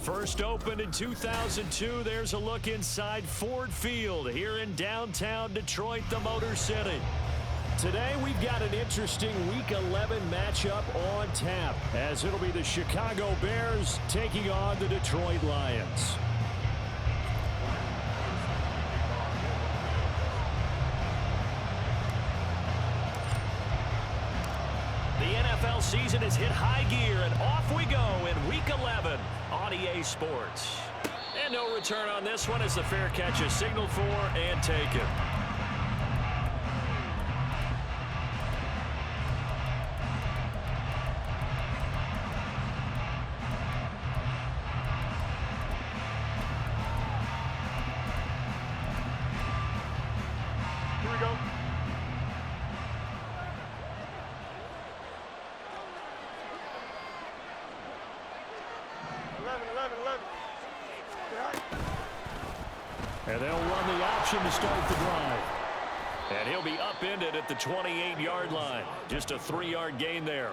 First opened in 2002, there's a look inside Ford Field here in downtown Detroit, the Motor City. Today, we've got an interesting Week 11 matchup on tap, as it'll be the Chicago Bears taking on the Detroit Lions. The NFL season has hit high gear, and off we go in Week 11 on EA Sports. And no return on this one as the fair catch is signaled for and taken. Here we go. And they'll run the option to start the drive. And he'll be upended at the 28-yard line. Just a 3-yard gain there.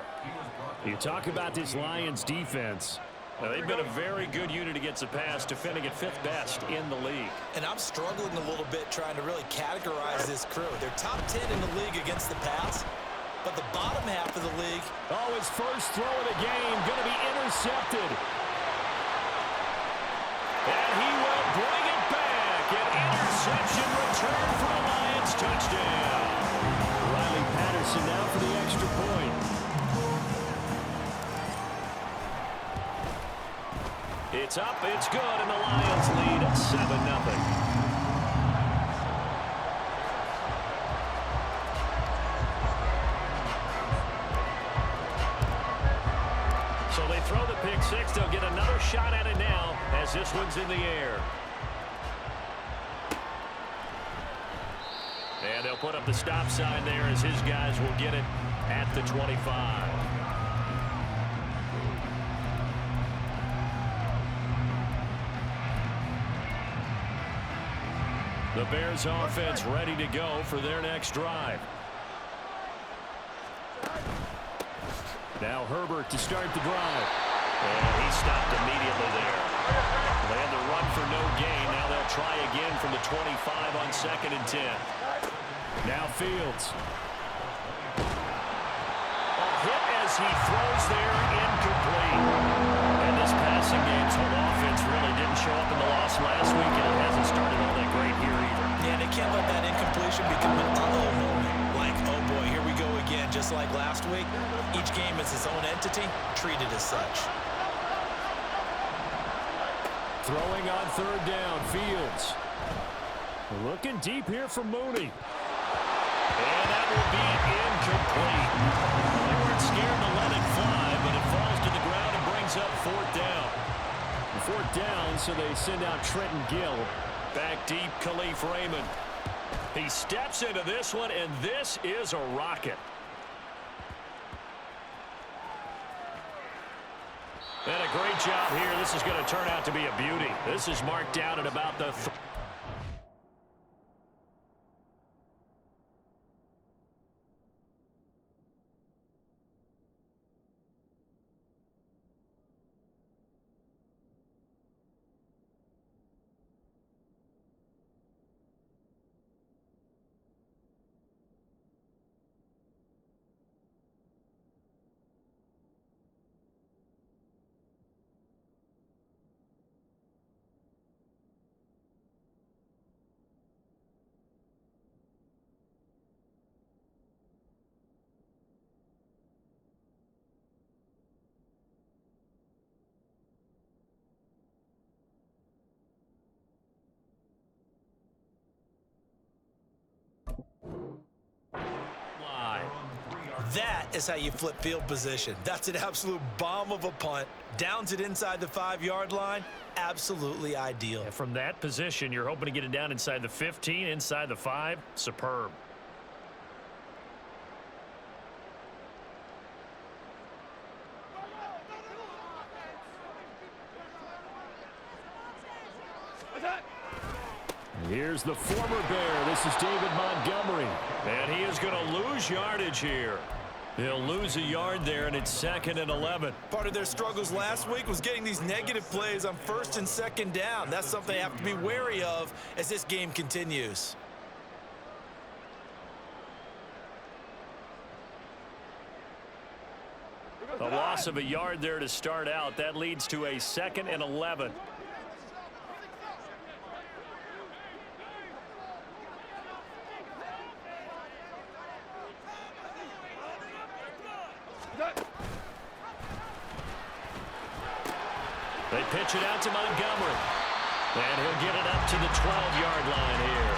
You talk about this Lions defense. Now, they've been a very good unit against the pass, defending at 5th best in the league. And I'm struggling a little bit trying to really categorize this crew. They're top 10 in the league against the pass, but the bottom half of the league. Oh, his first throw of the game going to be intercepted. And he will bring it back. An interception return for a Lions touchdown. Riley Patterson now for the extra point. It's up, it's good, and the Lions lead 7-0. So they throw the pick six. They'll get another shot at it now as this one's in the air. And they'll put up the stop sign there as his guys will get it at the 25. The Bears offense ready to go for their next drive. Now Herbert to start the drive. And he stopped immediately there. They had the run for no gain. Now they'll try again from the 25 on 2nd and 10. Now Fields. A hit as he throws there, incomplete. And this passing game's whole offense really didn't show up in the loss last week, and it hasn't started all that great here either. Yeah, they can't let that incompletion become an uh-oh moment. Like, oh boy, here we go again. Just like last week, each game is its own entity, treated as such. Throwing on 3rd down, Fields. Looking deep here for Mooney. And that will be incomplete. They weren't scared to let it fly, but it falls to the ground and brings up 4th down. 4th down, so they send out Trenton Gill. Back deep, Khalif Raymond. He steps into this one, and this is a rocket. And a great job here. This is going to turn out to be a beauty. This is marked down at about the... That is how you flip field position. That's an absolute bomb of a punt. Downs it inside the 5-yard line. Absolutely ideal. And from that position, you're hoping to get it down inside the 15, inside the 5. Superb. Here's the former Bear. This is David Montgomery. And he is going to lose yardage here. He'll lose a yard there, and it's 2nd and 11. Part of their struggles last week was getting these negative plays on 1st and 2nd down. That's something they have to be wary of as this game continues. A loss of a yard there to start out. That leads to a 2nd and 11. They pitch it out to Montgomery. And he'll get it up to the 12-yard line here.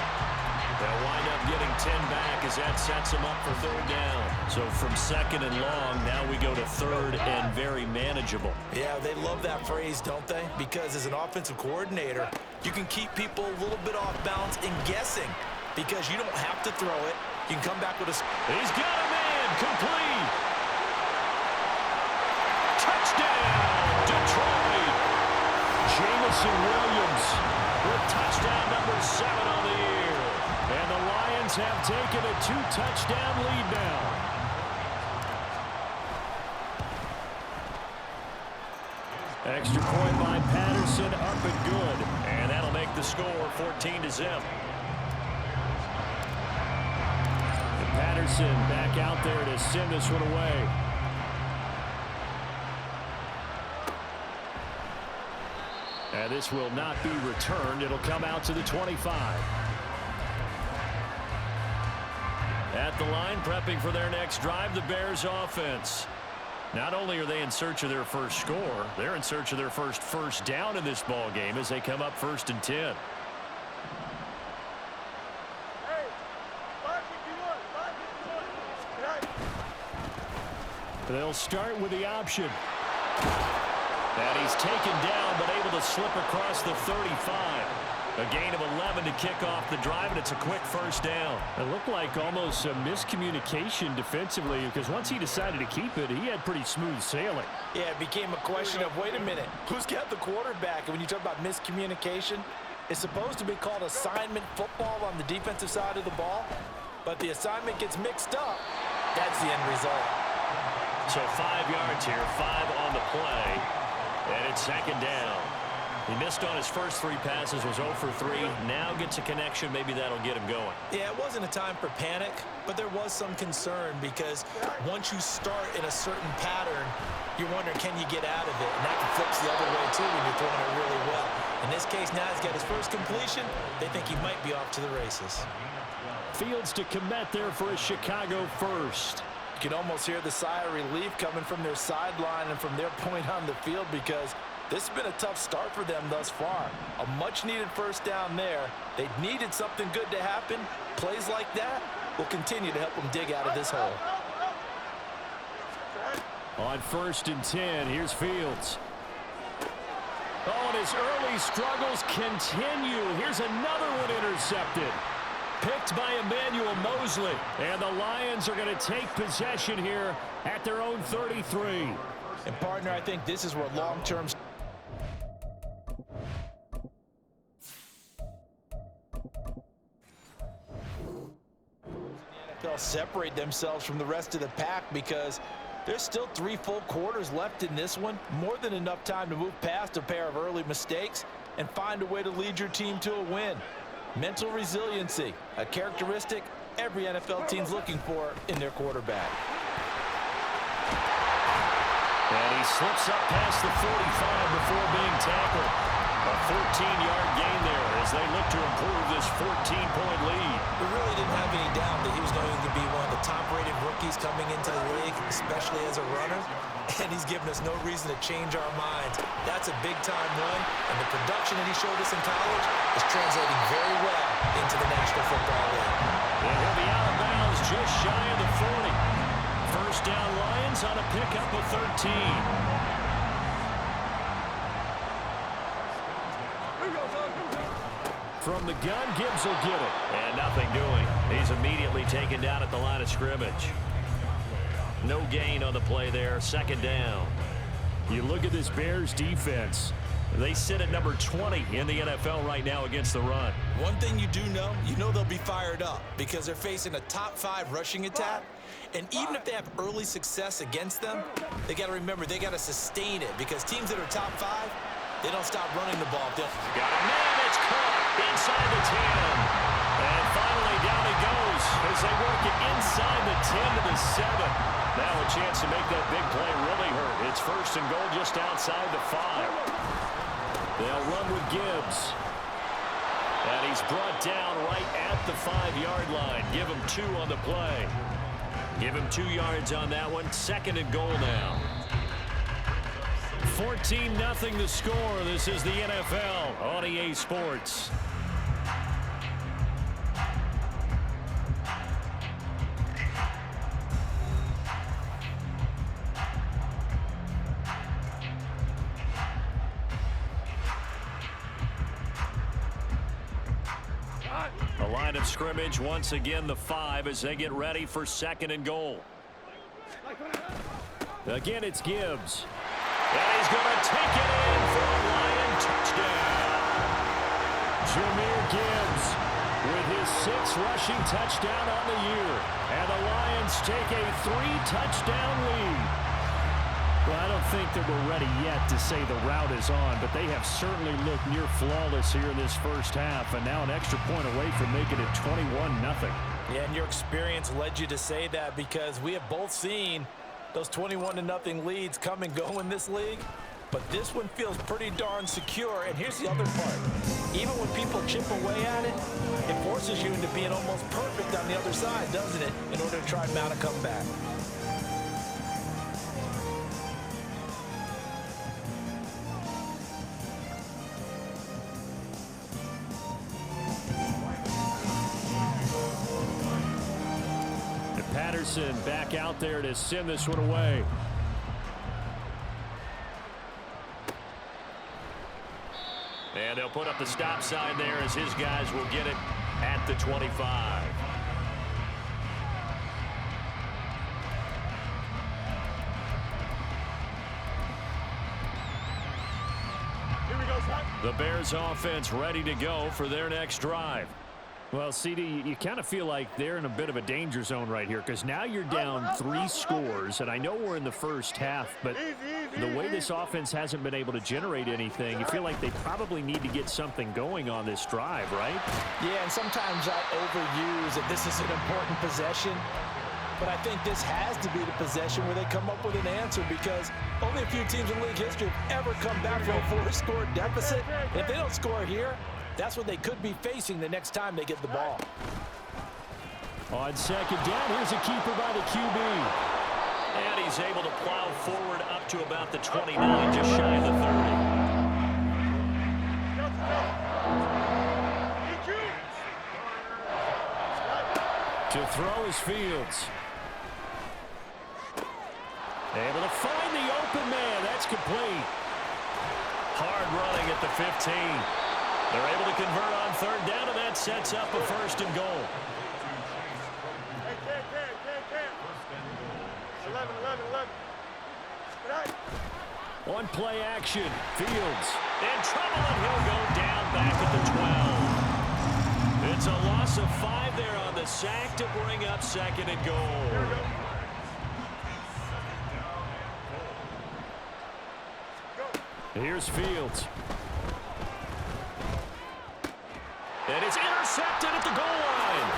They'll wind up getting 10 back as that sets them up for 3rd down. So from 2nd and long, now we go to 3rd and very manageable. Yeah, they love that phrase, don't they? Because as an offensive coordinator, you can keep people a little bit off balance and guessing because you don't have to throw it. You can come back with a... He's got a man. Complete. Touchdown, Detroit. Jameson Williams with touchdown number 7 on the year. And the Lions have taken a 2-touchdown lead now. Extra point by Patterson, up and good. And that'll make the score 14-0. And Patterson back out there to send this one away. And this will not be returned. It'll come out to the 25. At the line, prepping for their next drive, the Bears offense. Not only are they in search of their first score, they're in search of their first down in this ball game as they come up 1st and 10. They'll start with the option. And he's taken down, but able to slip across the 35. A gain of 11 to kick off the drive, and it's a quick 1st down. It looked like almost a miscommunication defensively because once he decided to keep it, he had pretty smooth sailing. Yeah, it became a question of, wait a minute, who's got the quarterback? And when you talk about miscommunication, it's supposed to be called assignment football on the defensive side of the ball, but the assignment gets mixed up. That's the end result. So 5 yards here, 5 on the play. And it's 2nd down. He missed on his first 3 passes, was 0 for 3. Now gets a connection. Maybe that'll get him going. Yeah, it wasn't a time for panic, but there was some concern because once you start in a certain pattern, you're wondering, can you get out of it? And that flips the other way, too, when you're throwing it really well. In this case, now he's got his first completion. They think he might be off to the races. Fields to commit there for a Chicago first. You can almost hear the sigh of relief coming from their sideline and from their point on the field because this has been a tough start for them thus far. A much-needed 1st down there. They needed something good to happen. Plays like that will continue to help them dig out of this hole. On 1st and 10, here's Fields. Oh, and his early struggles continue. Here's another one intercepted. Picked by Emmanuel Mosley. And the Lions are going to take possession here at their own 33. And, partner, I think this is where long-term... They'll separate themselves from the rest of the pack because there's still 3 full quarters left in this one. More than enough time to move past a pair of early mistakes and find a way to lead your team to a win. Mental resiliency, a characteristic every NFL team's looking for in their quarterback. And he slips up past the 45 before being tackled. A 14-yard gain there as they look to improve this 14-point lead. We really didn't have any doubt that he was going to be one of the top-rated rookies coming into the league, especially as a runner. And he's given us no reason to change our minds. That's a big-time run, and the production that he showed us in college is translating very well into the National Football League. And he'll be out of bounds just shy of the 40. 1st down Lions on a pickup of 13. From the gun, Gibbs will get it. And nothing doing. He's immediately taken down at the line of scrimmage. No gain on the play there. 2nd down. You look at this Bears defense. They sit at number 20 in the NFL right now against the run. One thing you do know, you know they'll be fired up because they're facing a top 5 rushing attack. And even if they have early success against them, they got to remember they got to sustain it, because teams that are top 5, they don't stop running the ball. Got a man, it's caught inside the 10. And finally down he goes as they work it inside the 10 to the 7. Now a chance to make that big play really hurt. It's first and goal just outside the 5. They'll run with Gibbs. And he's brought down right at the 5-yard line. Give him 2 on the play. Give him 2 yards on that one. Second and goal now. 14-0 the score. This is the NFL on EA Sports. The line of scrimmage once again the 5 as they get ready for second and goal. Again it's Gibbs. And he's going to take it in for a Lion touchdown. Jahmyr Gibbs with his 6th rushing touchdown on the year. And the Lions take a 3-touchdown lead. Well, I don't think that we're ready yet to say the route is on, but they have certainly looked near flawless here in this first half, and now an extra point away from making it 21-0. Yeah, and your experience led you to say that, because we have both seen those 21-0 leads come and go in this league. But this one feels pretty darn secure. And here's the other part. Even when people chip away at it, it forces you into being almost perfect on the other side, doesn't it, in order to try and mount a comeback. Patterson back out there to send this one away. And they'll put up the stop sign there as his guys will get it at the 25. Here we go, son. The Bears offense ready to go for their next drive. Well, CD, you kind of feel like they're in a bit of a danger zone right here, because now you're down 3 scores, and I know we're in the first half, but the way this offense hasn't been able to generate anything, you feel like they probably need to get something going on this drive, right? Yeah, and sometimes I overuse that this is an important possession, but I think this has to be the possession where they come up with an answer, because only a few teams in league history have ever come back from a 4-score deficit. And if they don't score here, that's what they could be facing the next time they get the ball. On second down, here's a keeper by the QB. And he's able to plow forward up to about the 29, just shy of the 30. To throw is Fields. Able to find the open man. That's complete. Hard running at the 15. They're able to convert on third down, and that sets up a first and goal. 11. On play action, Fields in trouble, and he'll go down back at the 12. It's a loss of 5 there on the sack to bring up second and goal. Here's Fields. And it's intercepted at the goal line.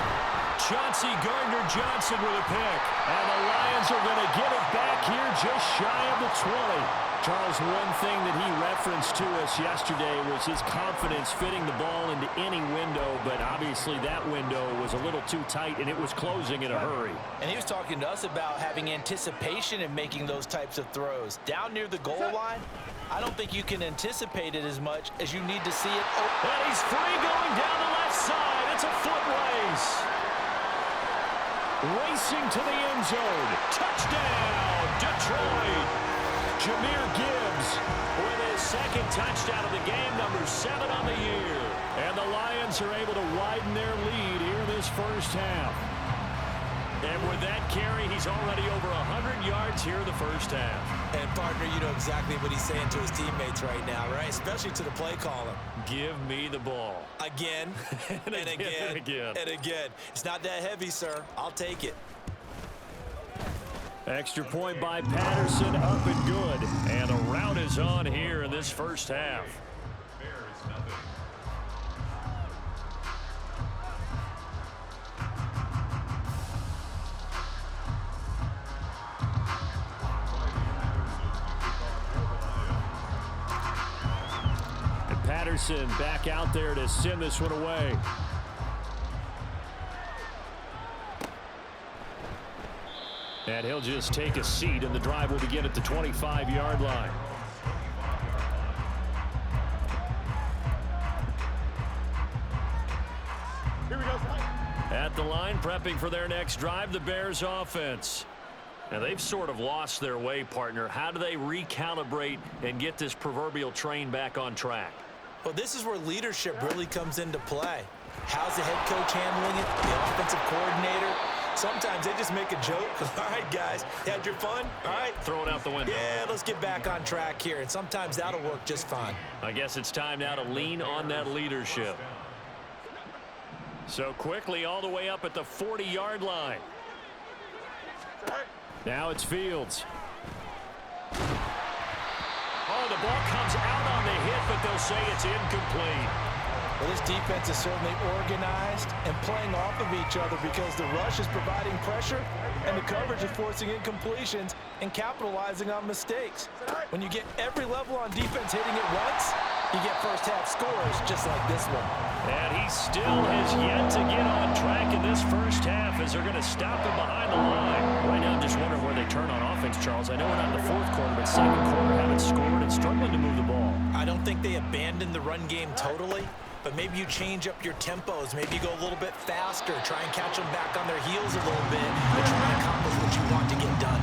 Chauncey Gardner-Johnson with a pick. And the Lions are going to get it back here just shy of the 20. Charles, one thing that he referenced to us yesterday was his confidence fitting the ball into any window, but obviously that window was a little too tight, and it was closing in a hurry. And he was talking to us about having anticipation in making those types of throws. Down near the goal line, I don't think you can anticipate it as much as you need to see it open. And he's free going down the left side. It's a foot race. Racing to the end zone. Touchdown, Detroit. Jahmyr Gibbs with his second touchdown of the game, number 7 on the year. And the Lions are able to widen their lead here in this first half. And with that carry, he's already over 100 yards here in the first half. And, partner, you know exactly what he's saying to his teammates right now, right? Especially to the play caller. Give me the ball. Again, and again, and again. It's not that heavy, sir. I'll take it. Extra point by Patterson, up and good. And a rout is on here in this first half. And Patterson back out there to send this one away. And he'll just take a seat, and the drive will begin at the 25-yard line. Here we go, son. At the line, prepping for their next drive, the Bears offense. Now, they've sort of lost their way, partner. How do they recalibrate and get this proverbial train back on track? Well, this is where leadership really comes into play. How's the head coach handling it? The offensive coordinator? Sometimes they just make a joke. All right, guys, had your fun? All right. Throw it out the window. Yeah, let's get back on track here. And sometimes that'll work just fine. I guess it's time now to lean on that leadership. So quickly all the way up at the 40-yard line. Now it's Fields. Oh, the ball comes out on the hit, but they'll say it's incomplete. Well, this defense is certainly organized and playing off of each other because the rush is providing pressure and the coverage is forcing incompletions and capitalizing on mistakes. When you get every level on defense hitting it once, you get first-half scores just like this one. And he still has yet to get on track in this first half as they're going to stop him behind the line. Right now, I'm just wondering where they turn on offense, Charles. I know we're not in the fourth quarter, but second quarter haven't scored and struggling to move the ball. I don't think they abandoned the run game totally, but maybe you change up your tempos. Maybe you go a little bit faster, try and catch them back on their heels a little bit, and try and accomplish what you want to get done.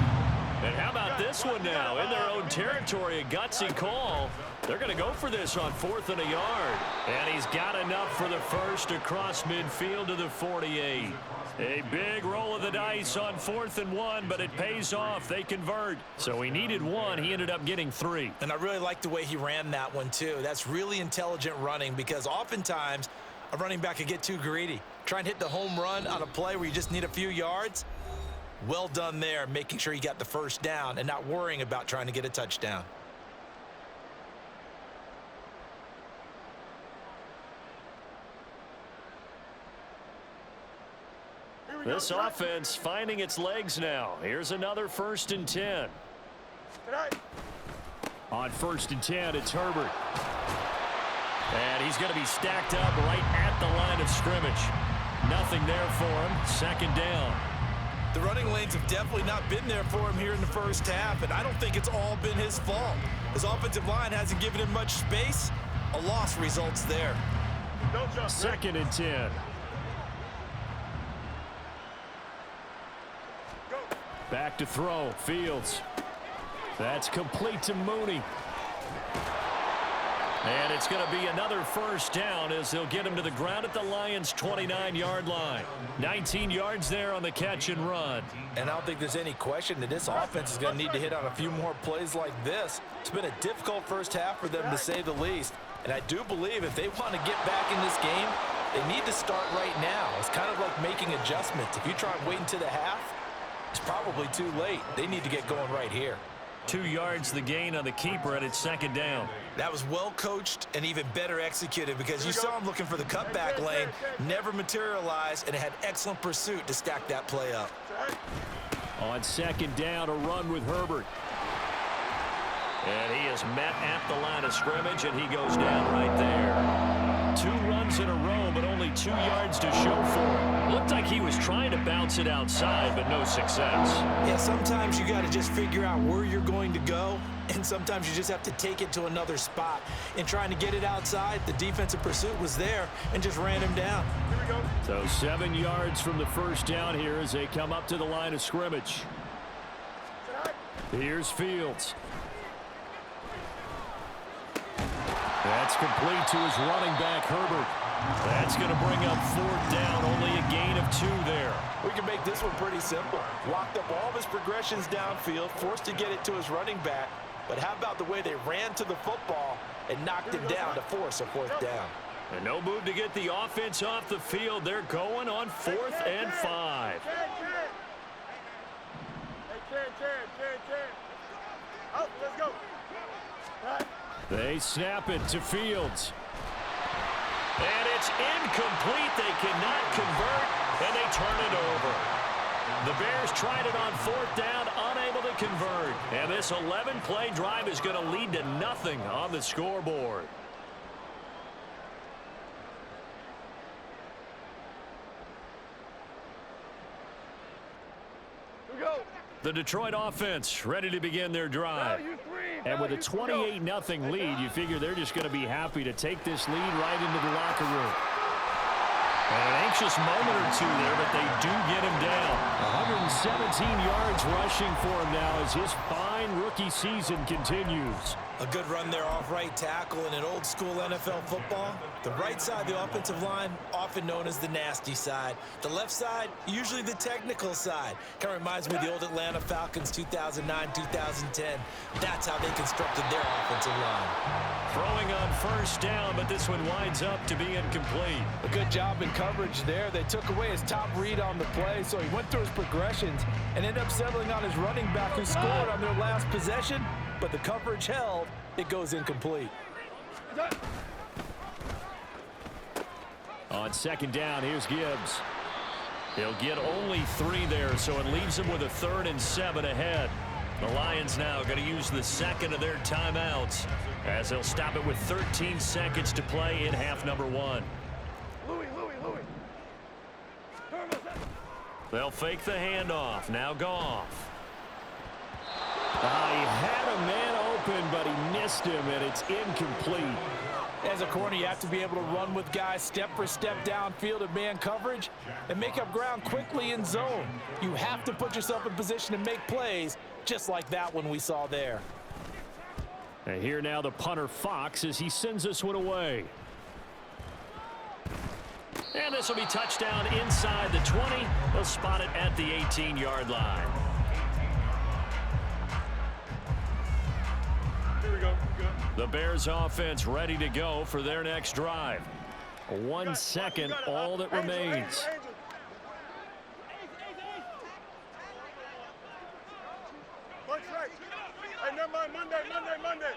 And how about this one now? In their own territory, a gutsy call. They're going to go for this on 4th and a yard. And he's got enough for the first across midfield to the 48. A big roll of the dice on 4th and 1, but it pays off. They convert. So he needed 1. He ended up getting 3. And I really like the way he ran that one, too. That's really intelligent running because oftentimes a running back can get too greedy. Try and hit the home run on a play where you just need a few yards. Well done there, making sure you got the first down and not worrying about trying to get a touchdown. This offense finding its legs now. Here's another 1st and 10. On 1st and 10, it's Herbert. And he's going to be stacked up right at the line of scrimmage. Nothing there for him. 2nd down. The running lanes have definitely not been there for him here in the first half, and I don't think it's all been his fault. His offensive line hasn't given him much space. A loss results there. 2nd and 10. Back to throw. Fields. That's complete to Mooney. And it's going to be another 1st down as they'll get him to the ground at the Lions' 29-yard line. 19 yards there on the catch and run. And I don't think there's any question that this offense is going to need to hit on a few more plays like this. It's been a difficult first half for them, to say the least. And I do believe if they want to get back in this game, they need to start right now. It's kind of like making adjustments. If you try and wait until the half, it's probably too late. They need to get going right here. 2 yards the gain on the keeper, and it's 2nd down. That was well coached and even better executed because you saw him looking for the cutback lane, never materialized, and had excellent pursuit to stack that play up. On 2nd down, a run with Herbert. And he is met at the line of scrimmage, and he goes down right there. 2 runs in a row, but only 2 yards to show for him. Looked like he was trying to bounce it outside, but no success. Yeah, sometimes you got to just figure out where you're going to go, and sometimes you just have to take it to another spot. In trying to get it outside, the defensive pursuit was there and just ran him down. Here we go. So 7 yards from the 1st down here as they come up to the line of scrimmage. Here's Fields. That's complete to his running back, Herbert. That's going to bring up 4th down, only a gain of 2 there. We can make this one pretty simple. Locked up all of his progressions downfield, forced to get it to his running back. But how about the way they ran to the football and knocked him down to force a 4th down? And no move to get the offense off the field. They're going on 4th and 5. Chan. Out, let's go. Right. They snap it to Fields. And it's incomplete. They cannot convert, and they turn it over. The Bears tried it on 4th down, unable to convert. And this 11-play drive is going to lead to nothing on the scoreboard. Here we go. The Detroit offense ready to begin their drive. And with a 28-0 lead, you figure they're just going to be happy to take this lead right into the locker room. And an anxious moment or two there, but they do get him down. 117 yards rushing for him now as his fine rookie season continues. A good run there off right tackle in an old school NFL football. The right side of the offensive line, often known as the nasty side. The left side, usually the technical side. Kind of reminds me of the old Atlanta Falcons 2009-2010. That's how they constructed their offensive line. Throwing on 1st down, but this one winds up to be incomplete. A good job in coverage there. They took away his top read on the play, so he went through his progressions and ended up settling on his running back who scored on their last possession. But the coverage held, it goes incomplete. On 2nd down, here's Gibbs. He'll get only 3 there, so it leaves him with a 3rd and 7 ahead. The Lions now going to use the 2nd of their timeouts as they'll stop it with 13 seconds to play in half number 1. Louis. They'll fake the handoff. Now Goff. He had a man open, but he missed him, and it's incomplete. As a corner, you have to be able to run with guys step for step downfield in man coverage and make up ground quickly in zone. You have to put yourself in position to make plays, just like that one we saw there. And here now the punter Fox as he sends this one away. And this will be touchdown inside the 20. They'll spot it at the 18-yard line. Here we go. The Bears offense ready to go for their next drive. 1 second, all that remains. Hey, never mind, Monday.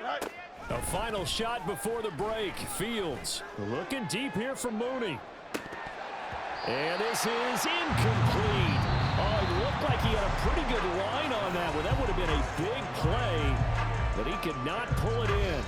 Right. A final shot before the break. Fields looking deep here for Mooney. And this is incomplete. Oh, it looked like he had a pretty good line on that one. That would have been a big play, but he could not pull it in.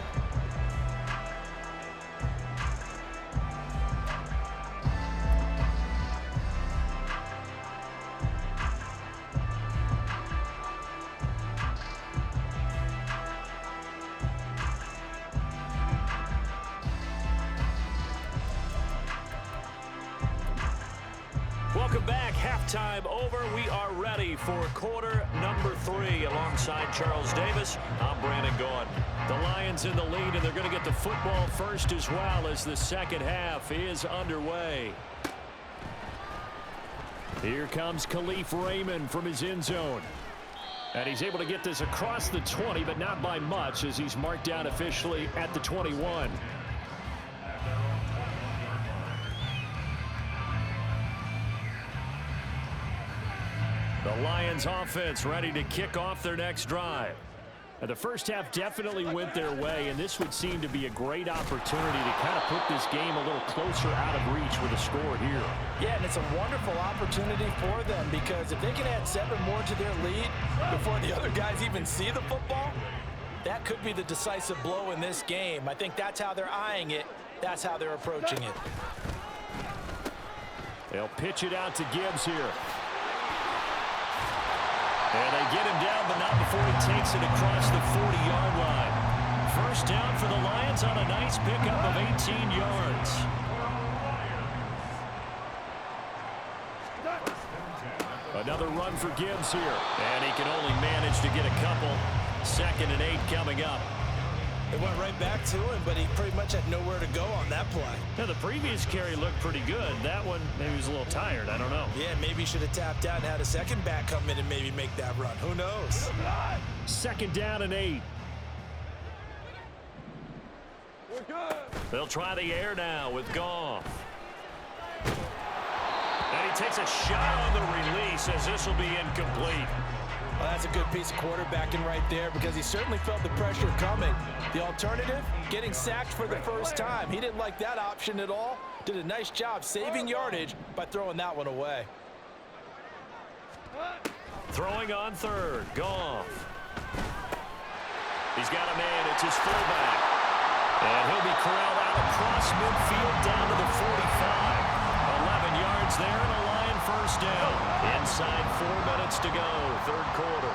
Welcome back. Halftime over. We are ready for quarter number 3 alongside Charles Davis. I'm Brandon Gaudin. The Lions in the lead, and they're going to get the football first as well as the second half is underway. Here comes Khalif Raymond from his end zone. And he's able to get this across the 20, but not by much as he's marked down officially at the 21. The Lions offense ready to kick off their next drive. And the first half definitely went their way, and this would seem to be a great opportunity to kind of put this game a little closer out of reach with a score here. Yeah, and it's a wonderful opportunity for them because if they can add 7 more to their lead before the other guys even see the football, that could be the decisive blow in this game. I think that's how they're eyeing it. That's how they're approaching it. They'll pitch it out to Gibbs here. And they get him down, but not before he takes it across the 40-yard line. First down for the Lions on a nice pickup of 18 yards. Another run for Gibbs here. And he can only manage to get a couple. 2nd and 8 coming up. It went right back to him, but he pretty much had nowhere to go on that play. Now, the previous carry looked pretty good. That one, maybe he was a little tired. I don't know. Yeah, maybe he should have tapped out and had a second back come in and maybe make that run. Who knows? 2nd down and 8. We're good. They'll try the air now with Goff. And he he takes a shot on the release as this will be incomplete. Well, that's a good piece of quarterbacking right there because he certainly felt the pressure coming. The alternative, getting sacked for the first time. He didn't like that option at all. Did a nice job saving yardage by throwing that one away. Throwing on third, Goff. He's got a man, it's his fullback. And he'll be corralled out across midfield down to the 45. 11 yards there and a Lion first down. Inside 4 minutes to go, third quarter.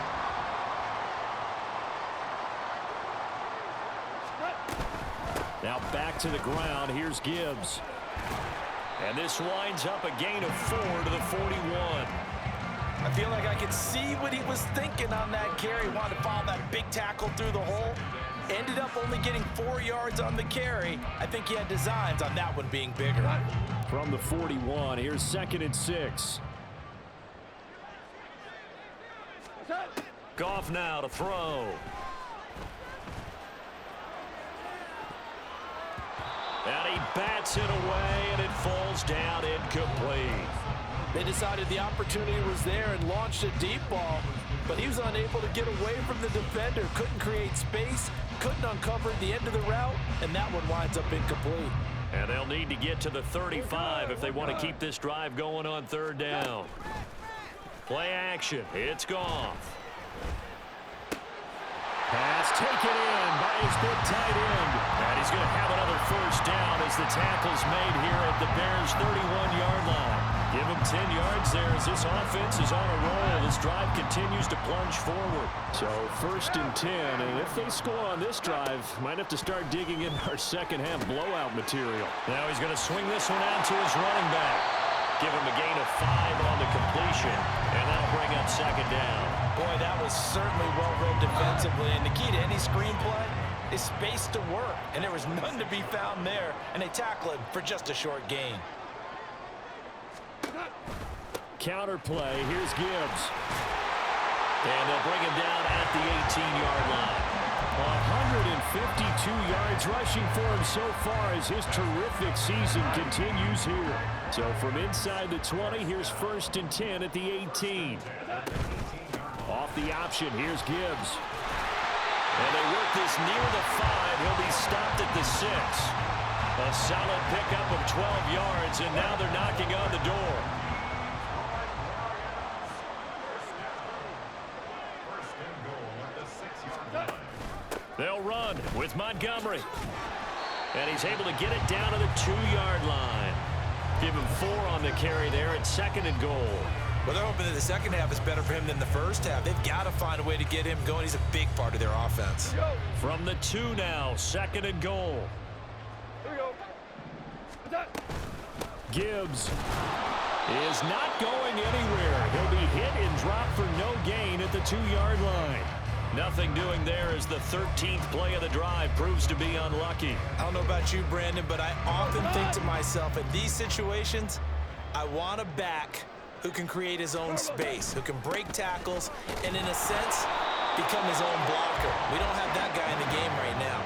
Now back to the ground, here's Gibbs. And this winds up a gain of 4 to the 41. I feel like I could see what he was thinking on that carry. Wanted to follow that big tackle through the hole. Ended up only getting 4 yards on the carry. I think he had designs on that one being bigger. From the 41, here's 2nd and 6. Goff now to throw. And he bats it away, and it falls down incomplete. They decided the opportunity was there and launched a deep ball, but he was unable to get away from the defender. Couldn't create space, couldn't uncover the end of the route, and that one winds up incomplete. And they'll need to get to the 35 if they want to keep this drive going on third down. Play action. It's Goff. Pass taken in by his big tight end. And he's going to have another first down as the tackle's made here at the Bears' 31-yard line. Give him 10 yards there as this offense is on a roll. This drive continues to plunge forward. So 1st and 10, and if they score on this drive, might have to start digging in our second-half blowout material. Now he's going to swing this one out to his running back. Give him a gain of 5 on the completion, and that'll bring up 2nd down. Boy, that was certainly well-read defensively, and the key to any screenplay is space to work, and there was none to be found there, and they tackle him for just a short gain. Counter play, here's Gibbs. And they'll bring him down at the 18-yard line. 152 yards rushing for him so far as his terrific season continues here. So from inside the 20, here's 1st and 10 at the 18. Off the option, here's Gibbs. And they work this near the 5. He'll be stopped at the 6. A solid pickup of 12 yards, and now they're knocking on the door. They'll run with Montgomery. And he's able to get it down to the 2-yard line. Give him 4 on the carry there at 2nd and goal. Well, they're hoping that the second half is better for him than the first half. They've got to find a way to get him going. He's a big part of their offense. From the 2 now, 2nd and goal. Here we go. Gibbs is not going anywhere. He'll be hit and dropped for no gain at the 2-yard line. Nothing doing there as the 13th play of the drive proves to be unlucky. I don't know about you, Brandon, but I often think to myself, in these situations, I want a back who can create his own space, who can break tackles, and in a sense, become his own blocker. We don't have that guy in the game right now.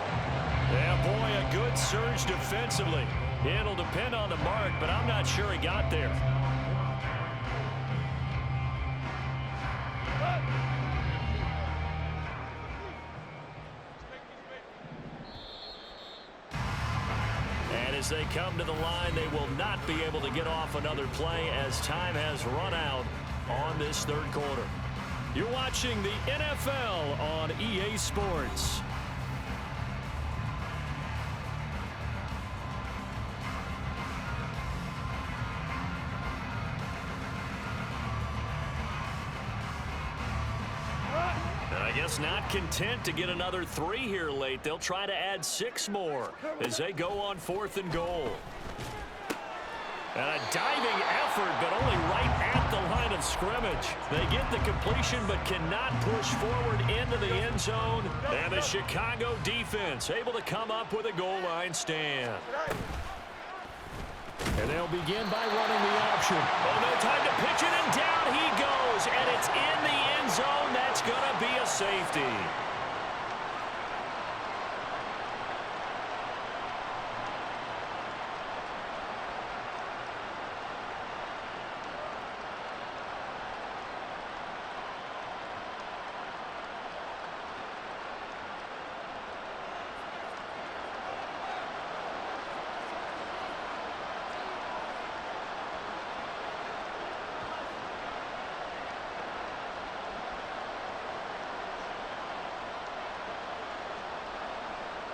Yeah, boy, a good surge defensively. It'll depend on the mark, but I'm not sure he got there. And as they come to the line, they will not be able to get off another play as time has run out on this third quarter. You're watching the NFL on EA Sports. I guess not content to get another 3 here late. They'll try to add 6 more as they go on 4th and goal. And a diving effort, but only right at the line of scrimmage. They get the completion, but cannot push forward into the end zone. And the Chicago defense able to come up with a goal line stand. And they'll begin by running the option. Oh, no time to pitch it, and down he goes. And it's in the end zone. That's going to be a safety.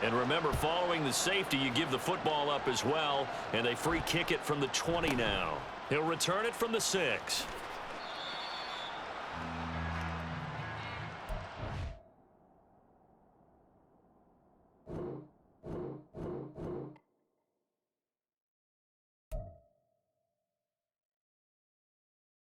And remember, following the safety, you give the football up as well, and they free kick it from the 20 now. He'll return it from the 6.